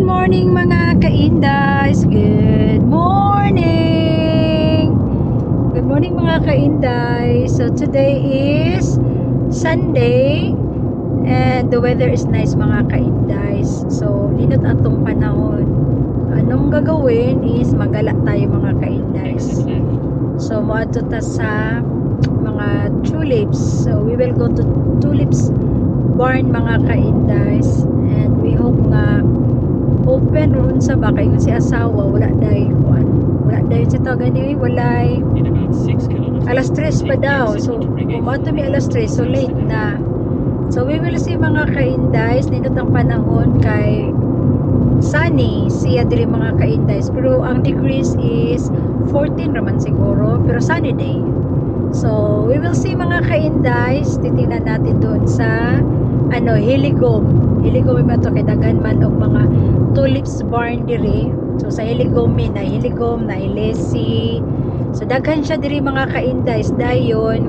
morning mga kaindays. Good morning. Good morning mga kaindays. So today is Sunday and the weather is nice mga kaindays. So linot atong panahon. Anong gagawin is magala tayo mga kaindays. So moadto ta sa mga tulips. So we will go to tulips barn mga kaindays, and we hope nga open ron sa bakay kung si asawa wala dahi kuan, wala dahi sa tao gani, walay alas 3 pa daw. So kumato mi alas 3, so late na. So we will see mga kaindays. Nindot ang panahon kay sunny siya diri mga kaindays, pero ang degrees is 14 raman siguro, pero sunny day. So we will see mga kaindays. Titingnan natin doon sa Hiligom ba to, kay dagan man og mga tulips barn diri. So sa Hiligom na Ilesi, so daghan siya diri mga kaindays. Dayon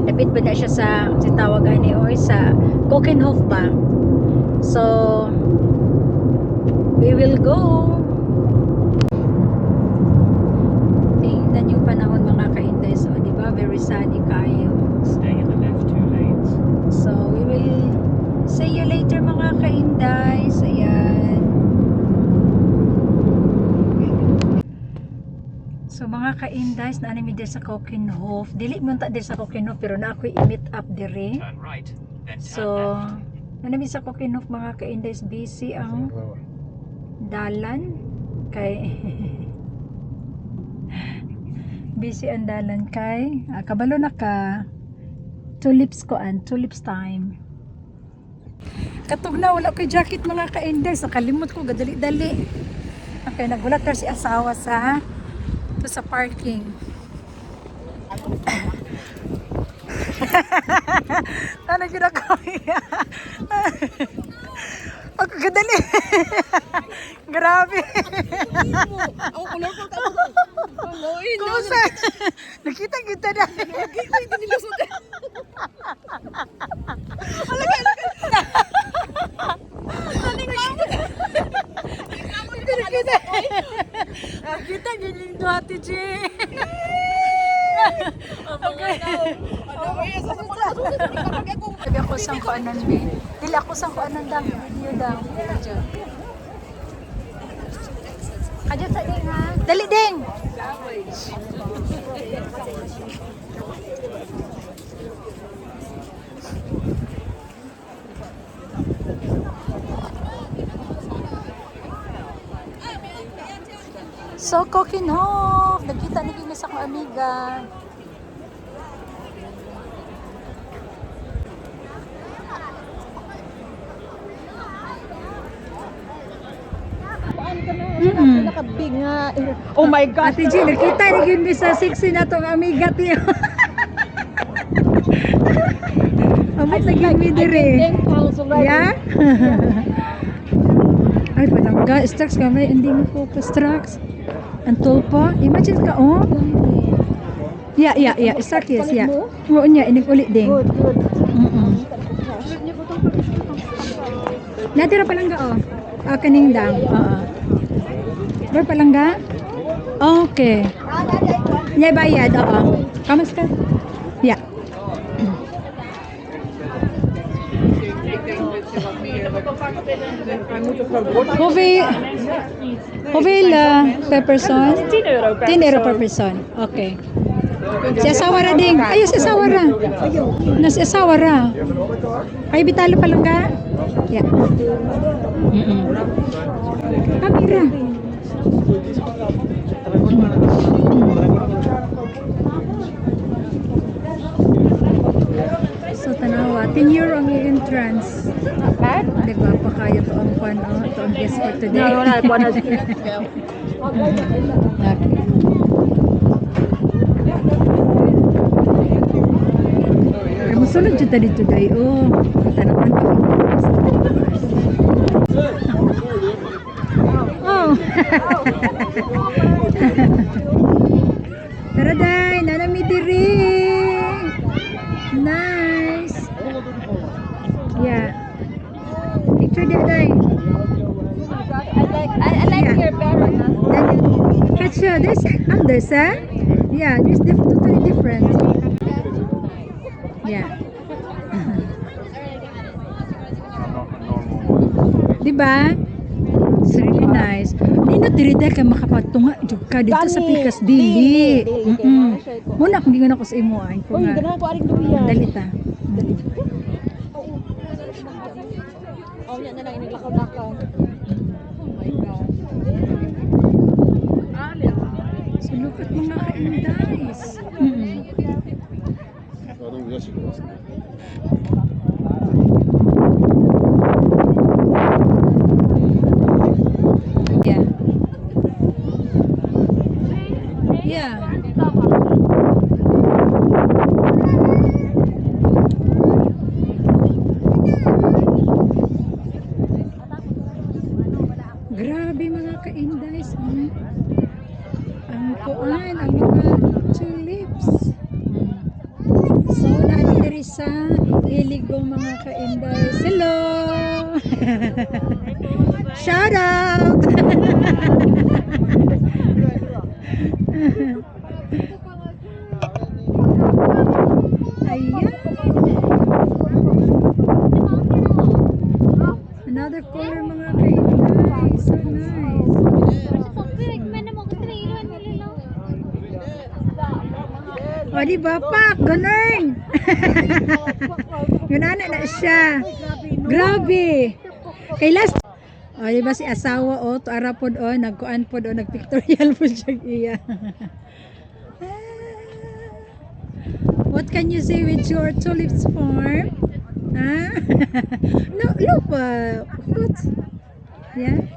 dapit ba na siya sa tawag ani oy sa Kokenhof ba. So we will go. Tingnan yung panahon mga kaindays. So di ba very sunny kayo. Stay in the left 2 lanes. So we will see you later mga kaindays. Ayan. So mga kaindays, naanami din sa Kokenhof. Dili mo ta din sa Kokenhof, pero na ako'y i-meet up dire. Turn right, then turn So left. naanami sa Kokenhof mga kaindays. Busy ang dalan kay busy ang dalan kay kabalo na ka tulips time. Katog na wala ko'y jacket mga ka-index. Nakalimot ko gadali-dali. Okay, nagulat si asawa sa parking. Ano ginagawa? Ako gadali. Grabe. Ang kulor ko tapos. Kumusta? Nakita kita na. Lagi ko hindi nilusot. Kita ganyan to Ate G. Okay. Sabi ako sang kuanan be. Dili ako sang kuanan dang video daw. Kadyo sa ding ha. Dali ding. So, Kokenhof! Nagkita ni Ginis akong amiga. Nakabig nga. Oh my God. Ate G, nagkita ni Ginis sa sexy na tong amiga tiyo. Amot na gini dire. Yeah? Ay, palangga. Straks kami. Hindi mo focus. Straks. Ang tulpa. Imagine ka, oh. Yeah. Straks, yes, yeah. Oo niya, inig ulit din. Good. Natira palangga, oh. Kaning dang. Oo. Ber palangga? Okay. Niya bayad, oo. Kamas ka? Yeah. Hovel per person? 10 euro per person. Okay. Si asawa ra ding. Ayo si asawa ra. Si asawa ra. Ay bitalo pa lang ka? Yeah. Kamera. So tanawa, 10 euro ang entrance. What? Diba pa kaya to ang pan, oh, to ang guest for today. No, buwan na. Ay, musulod dito dito day. Oh, tanaman pa. Oh. Tara day, nanami diri. Nice. Yeah. Picture dia day. Here, better. Katya, there's others, huh? Yeah, there's totally different. Yeah. Diba? It's really nice. Hindi na dirida ka makapatunga jud ka dito sa Gani. Pikas Dili. Dili, kay mga shy ko. Muna kung gingon ako sa imo ay ko Uy, nga. ganahan ko aring duyan. Dali ta. Oh, yan na lang inaglakaw-lakaw. Oh my God. So look at mga ka-indies. Yeah. Yeah. Grabe mga ka-indies. Ang kuan, ang mga tulips. So, nandiri sa iligong mga ka-indies. Hello! Shout out! Ayan! Another color mga ka-indies. So nice. O, di ba, Pak? Ganun! Ganun na siya. Grabe! Kay last... O, di ba si asawa, o, tuara po, o, nagkuan po, o, nagpictorial po siya iya. What can you say with your tulips farm? Huh? No, look, fruits. Yeah?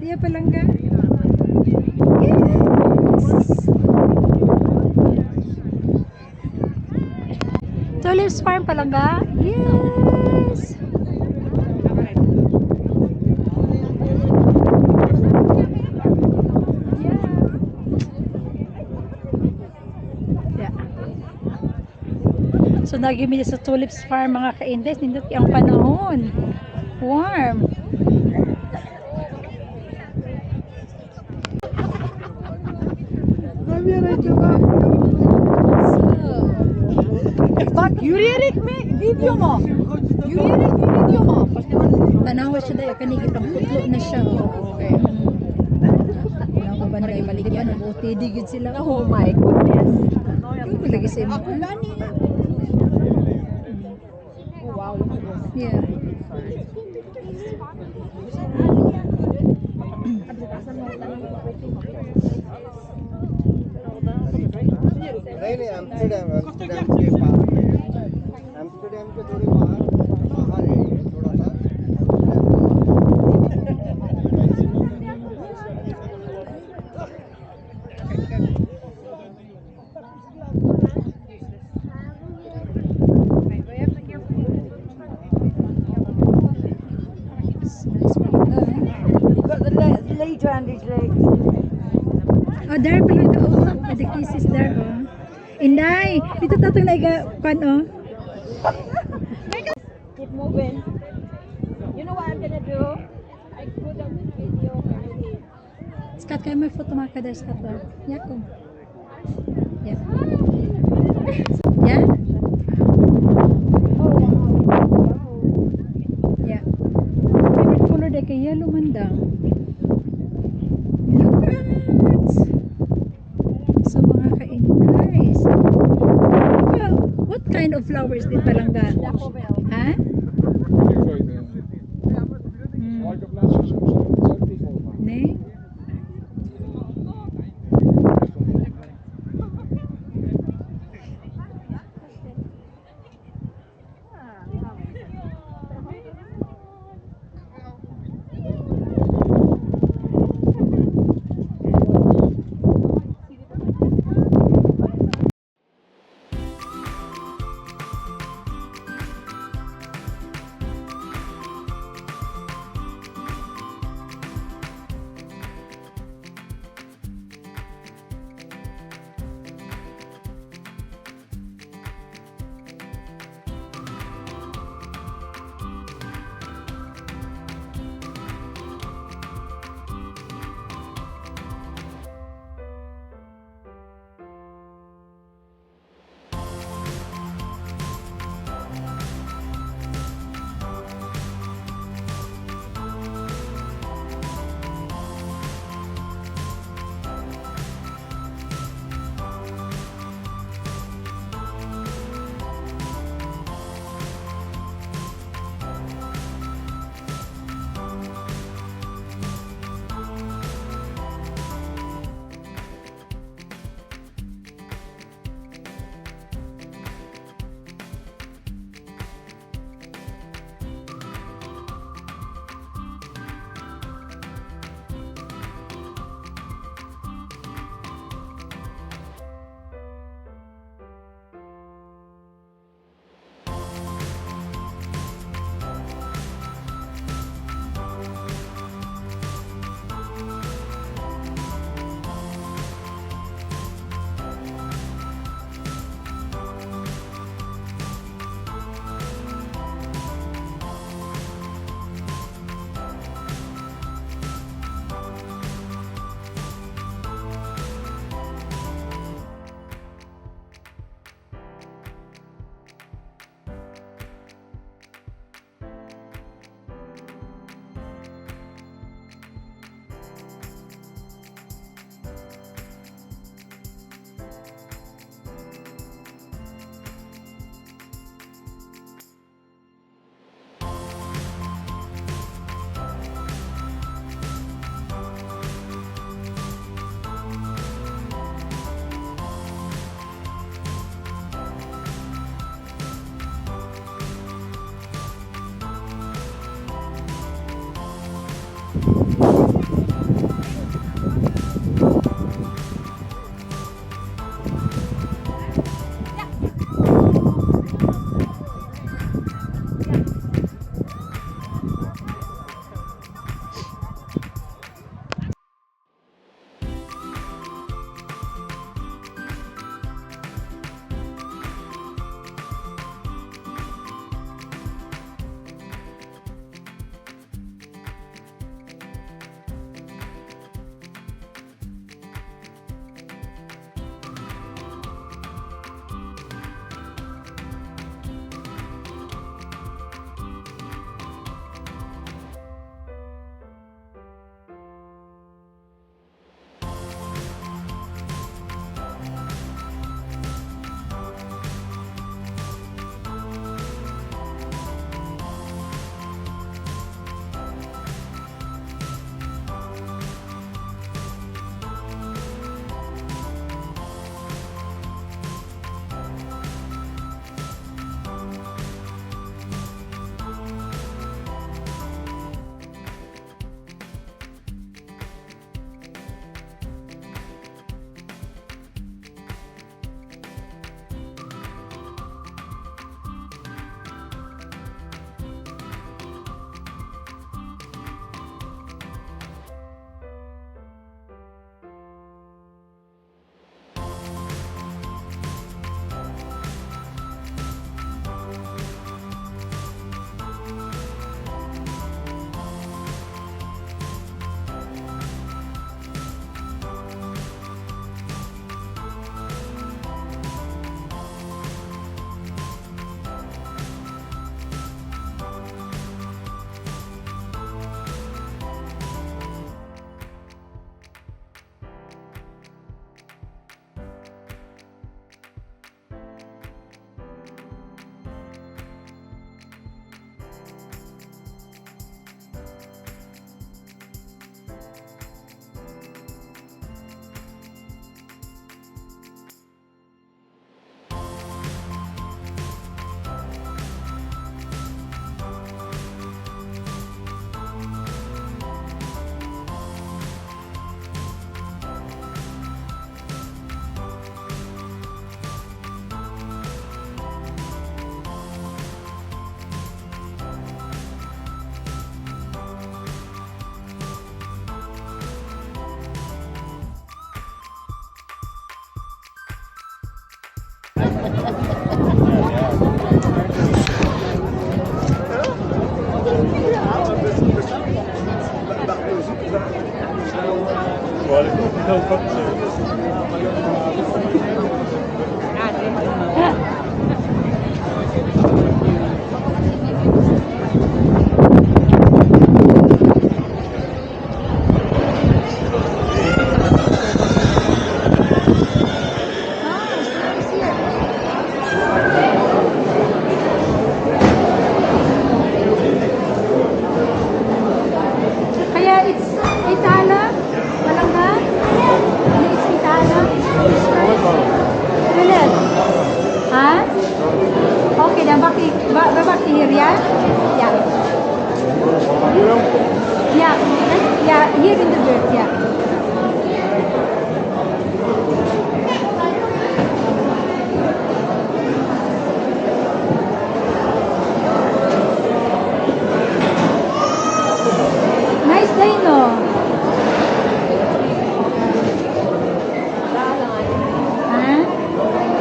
Iya palangga? Yes! Tulips farm palangga? Yes! Yeah. So nagimi sa tulips farm mga ka-indes, nindot ang panahon. Warm. Bak, yürüyerek mi? Video mo? Yürüyerek mi? Video mo? Tanawa siya dahil kanigit ang putlo na siya. Okay. Nakabanday baligyan, nag-OTD gid sila. Oh my goodness. Yung lagi sa imo. Ako gani. Oh wow. Yeah. नहीं नहीं Amsterdam Amsterdam के पास एम्स्टर्डम के थोड़ी बाहर है ये थोड़ा सा Later and this late. Oh, there pala ka. Oh, the kisses there. Oh. Inday, dito tatong naiga kan oh. Keep moving. You know what I'm gonna do? I put on the video already. Skat kayo may photo mga kada skat daw. Yakom. Yeah. Yeah? Oh wow. Yeah. Favorite color day kay yellow man daw. Look at! So mga ka-indies. Well, what kind of flowers din palangga? Daffodil. Ha? Ne? Kaya it's Itala? Walang ba? It's Itala? Ulit. Ha? Okay, then back to here, yeah? Yeah. Yeah. Yeah, here in the dirt, yeah. Nice day, no? Ha?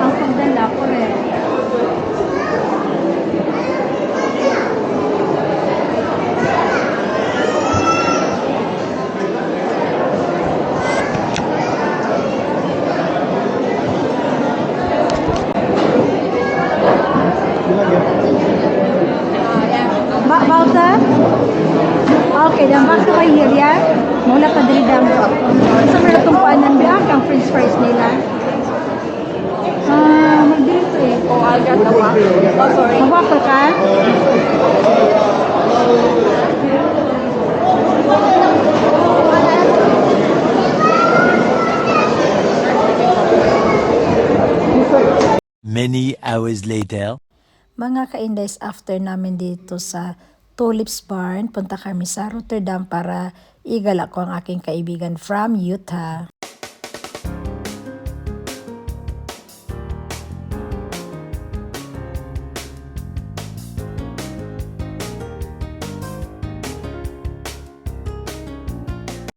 Ang pagdala ko eh. Bauta? Okay, then back to my area. Mula pa dali dam. Sa mga itong paanan ba ang french fries nila? Magdirin to eh. Oh, I got the waffle. Oh, sorry. Mag-waffle ka? Many hours later. Mga ka-Indies, after namin dito sa Tulips Barn, punta kami sa Rotterdam para igala ko ang aking kaibigan from Utah.